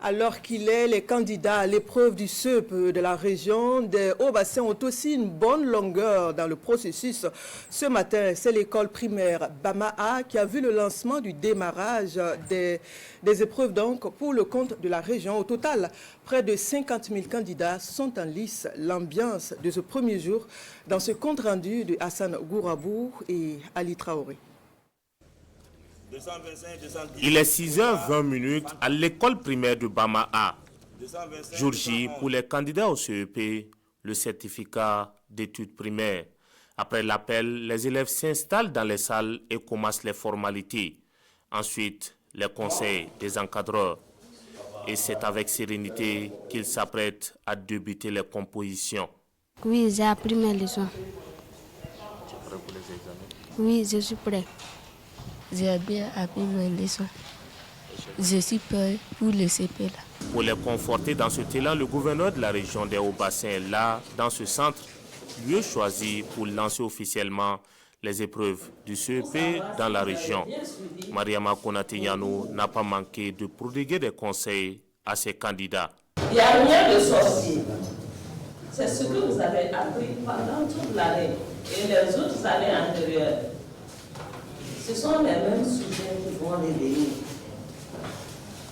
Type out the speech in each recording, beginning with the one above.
Alors qu'il est, les candidats à l'épreuve du CEP de la région des Hauts-Bassins ont aussi une bonne longueur dans le processus. Ce matin, c'est l'école primaire Bama-A qui a vu le lancement du démarrage des épreuves donc pour le compte de la région. Au total, près de 50 000 candidats sont en lice. L'ambiance de ce premier jour dans ce compte rendu de Hassan Gourabou et Ali Traoré. Il est 6h20 à l'école primaire de Bama-A. Jour J pour les candidats au CEP, le certificat d'études primaires. Après l'appel, les élèves s'installent dans les salles et commencent les formalités. Ensuite, les conseils des encadreurs. Et c'est avec sérénité qu'ils s'apprêtent à débuter les compositions. Oui, j'ai appris mes leçons. Tu es prêt pour les examens? Oui, je suis prêt. J'ai bien appris mes leçons. Je suis prêt pour le CP là. Pour les conforter dans ce élan, le gouverneur de la région des Hauts-Bassins est là, dans ce centre, lieu choisi pour lancer officiellement les épreuves du CEP dans la région. Mariama Konaté-Yano n'a pas manqué de prodiguer des conseils à ses candidats. Il n'y a rien de sorcier. C'est ce que vous avez appris pendant toute l'année et les autres années antérieures. Ce sont les mêmes sujets qui vont revenir.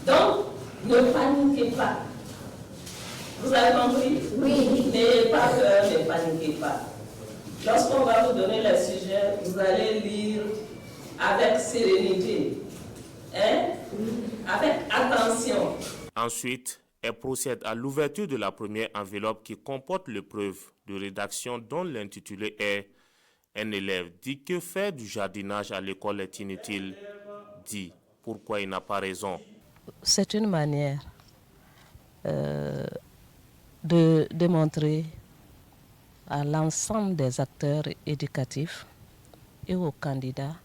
Donc, ne paniquez pas. Vous avez compris? Oui. N'ayez pas peur, ne paniquez pas. Lorsqu'on va vous donner les sujets, vous allez lire avec sérénité, avec attention. Ensuite, elle procède à l'ouverture de la première enveloppe qui comporte l'épreuve de rédaction dont l'intitulé est « Un élève dit que faire du jardinage à l'école est inutile, dit pourquoi il n'a pas raison ». C'est une manière de démontrer à l'ensemble des acteurs éducatifs et aux candidats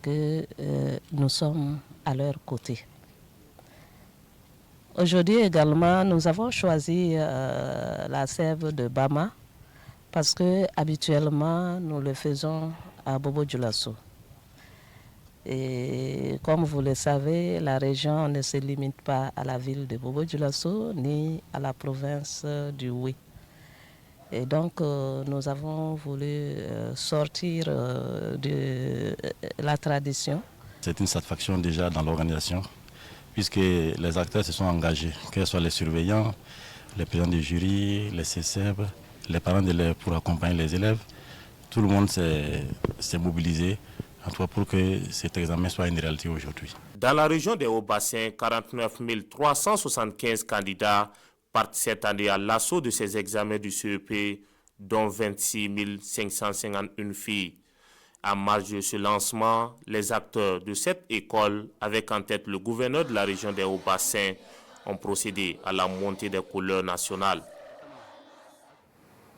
que nous sommes à leur côté. Aujourd'hui également, nous avons choisi la sève de Bama parce que habituellement nous le faisons à Bobo-Dioulasso. Et comme vous le savez, la région ne se limite pas à la ville de Bobo-Dioulasso ni à la province du Houé. Et donc nous avons voulu sortir de la tradition. C'est une satisfaction déjà dans l'organisation, puisque les acteurs se sont engagés, que ce soit les surveillants, les présidents du jury, les CCEB, les parents d'élèves pour accompagner les élèves. Tout le monde s'est mobilisé pour que cet examen soit une réalité aujourd'hui. Dans la région des Hauts-Bassins, 49 375 candidats partent cette année à l'assaut de ces examens du CEP, dont 26 551 filles. En marge de ce lancement, les acteurs de cette école, avec en tête le gouverneur de la région des Hauts-Bassins, ont procédé à la montée des couleurs nationales.